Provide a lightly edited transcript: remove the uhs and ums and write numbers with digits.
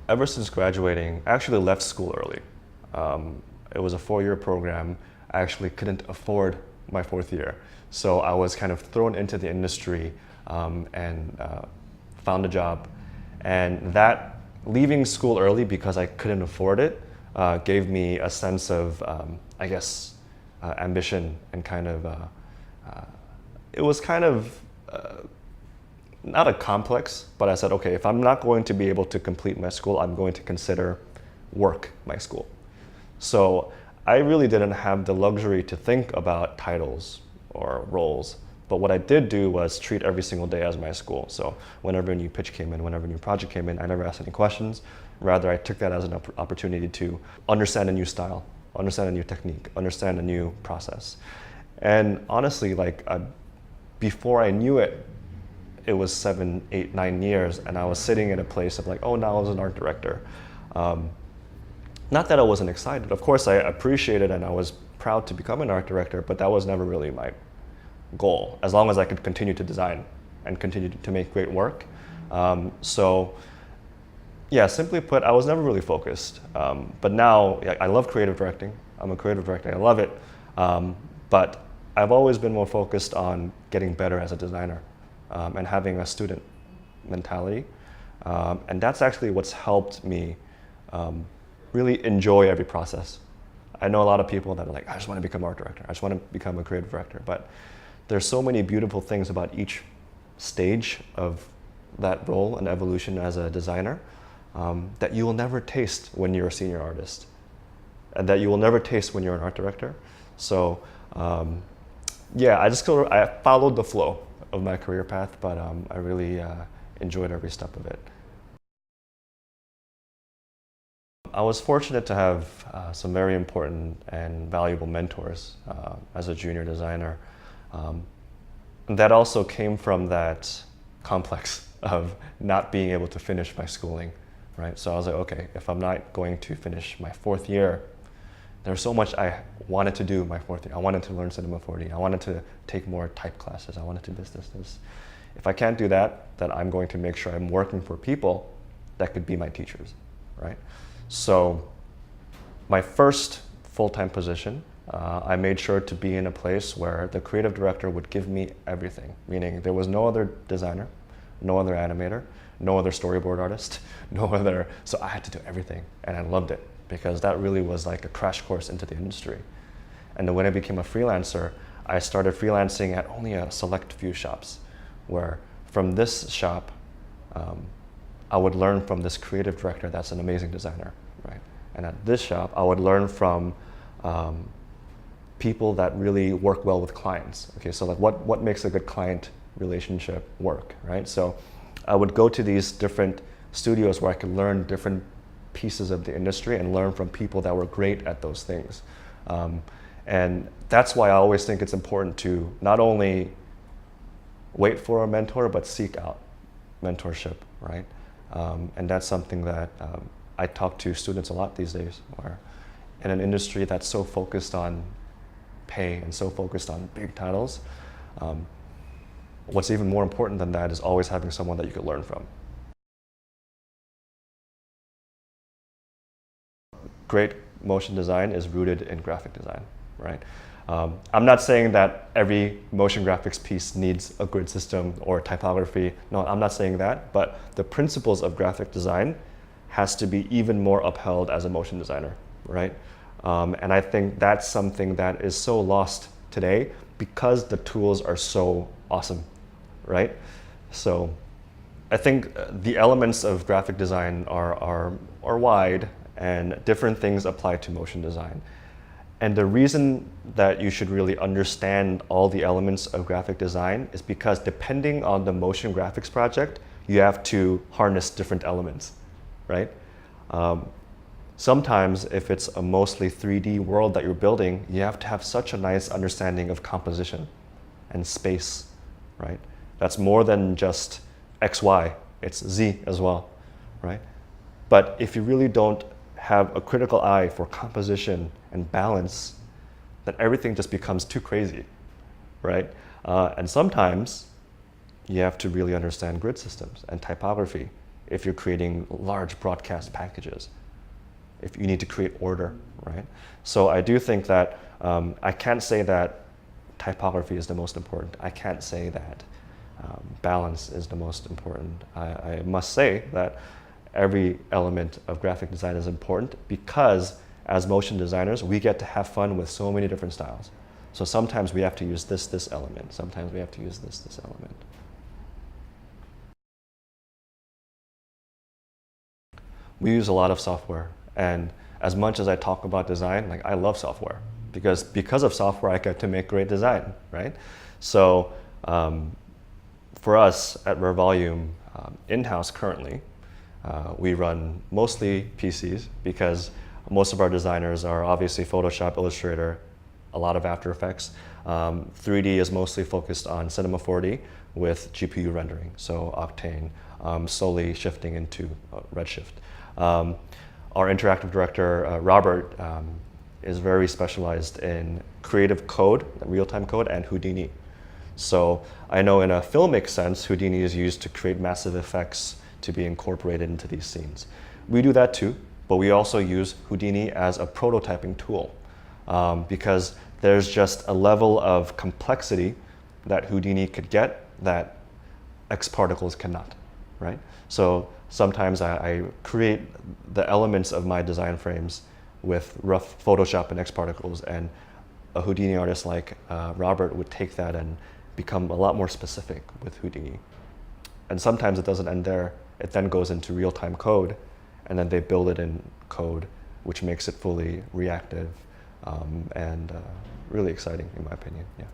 Ever since graduating, I actually left school early. It was a 4-year program. I actually couldn't afford my 4th year. So I was kind of thrown into the industry and found a job. And that leaving school early because I couldn't afford it gave me a sense of, I guess, ambition and kind of, it was kind of, not a complex, but I said, okay, if I'm not going to be able to complete my school, I'm going to consider work my school. So I really didn't have the luxury to think about titles or roles, but what I did do was treat every single day as my school. So whenever a new pitch came in, whenever a new project came in, I never asked any questions. Rather, I took that as an opportunity to understand a new style, understand a new technique, understand a new process. And honestly, like before I knew it, it was 7, 8, 9 years, and I was sitting in a place of like, oh, now I was an art director. Not that I wasn't excited. Of course, I appreciated and I was proud to become an art director, but that was never really my goal, as long as I could continue to design and continue to make great work. So yeah, simply put, I was never really focused. But now, I love creative directing. I'm a creative director, I love it. But I've always been more focused on getting better as a designer. And having a student mentality. And that's actually what's helped me really enjoy every process. I know a lot of people that are like, I just want to become an art director. I just want to become a creative director. But there's so many beautiful things about each stage of that role and evolution as a designer that you will never taste when you're a senior artist. And that you will never taste when you're an art director. So yeah, I followed the flow of my career path, but I really enjoyed every step of it. I was fortunate to have some very important and valuable mentors as a junior designer. That also came from that complex of not being able to finish my schooling, right? So I was like, okay, if I'm not going to finish my 4th year, there's so much I wanted to do my 4th year. I wanted to learn Cinema 4D. I wanted to take more type classes. I wanted to this. If I can't do that, then I'm going to make sure I'm working for people that could be my teachers, right? So my first full-time position, I made sure to be in a place where the creative director would give me everything, meaning there was no other designer, no other animator, no other storyboard artist, so I had to do everything, and I loved it, because that really was like a crash course into the industry. And then when I became a freelancer, I started freelancing at only a select few shops, where from this shop, I would learn from this creative director that's an amazing designer, right? And at this shop, I would learn from people that really work well with clients. Okay, so like what makes a good client relationship work, right? So I would go to these different studios where I could learn different pieces of the industry and learn from people that were great at those things. And that's why I always think it's important to not only wait for a mentor, but seek out mentorship, right? And that's something that I talk to students a lot these days, where in an industry that's so focused on pay and so focused on big titles, what's even more important than that is always having someone that you could learn from. Great motion design is rooted in graphic design, right? I'm not saying that every motion graphics piece needs a grid system or typography. No, I'm not saying that, but the principles of graphic design has to be even more upheld as a motion designer, right? And I think that's something that is so lost today because the tools are so awesome, right? So I think the elements of graphic design are wide, and different things apply to motion design. And the reason that you should really understand all the elements of graphic design is because depending on the motion graphics project, you have to harness different elements, right? Sometimes if it's a mostly 3D world that you're building, you have to have such a nice understanding of composition and space, right? That's more than just X, Y, it's Z as well, right? But if you really don't have a critical eye for composition and balance, then everything just becomes too crazy, right? And sometimes you have to really understand grid systems and typography if you're creating large broadcast packages, if you need to create order, right? So I do think that I can't say that typography is the most important. I can't say that balance is the most important. I must say that every element of graphic design is important because as motion designers, we get to have fun with so many different styles. So sometimes we have to use this element. Sometimes we have to use this element. We use a lot of software, and as much as I talk about design, like I love software because of software I get to make great design, right? So for us at Rare Volume, in-house currently, we run mostly PCs because most of our designers are obviously Photoshop, Illustrator, a lot of After Effects. 3D is mostly focused on Cinema 4D with GPU rendering, so Octane, slowly shifting into Redshift. Our interactive director, Robert, is very specialized in creative code, real-time code, and Houdini. So I know in a filmic sense, Houdini is used to create massive effects to be incorporated into these scenes. We do that too, but we also use Houdini as a prototyping tool because there's just a level of complexity that Houdini could get that X particles cannot, right? So sometimes I create the elements of my design frames with rough Photoshop and X particles, and a Houdini artist like Robert would take that and become a lot more specific with Houdini. And sometimes it doesn't end there. It then goes into real-time code, and then they build it in code, which makes it fully reactive and really exciting in my opinion, yeah.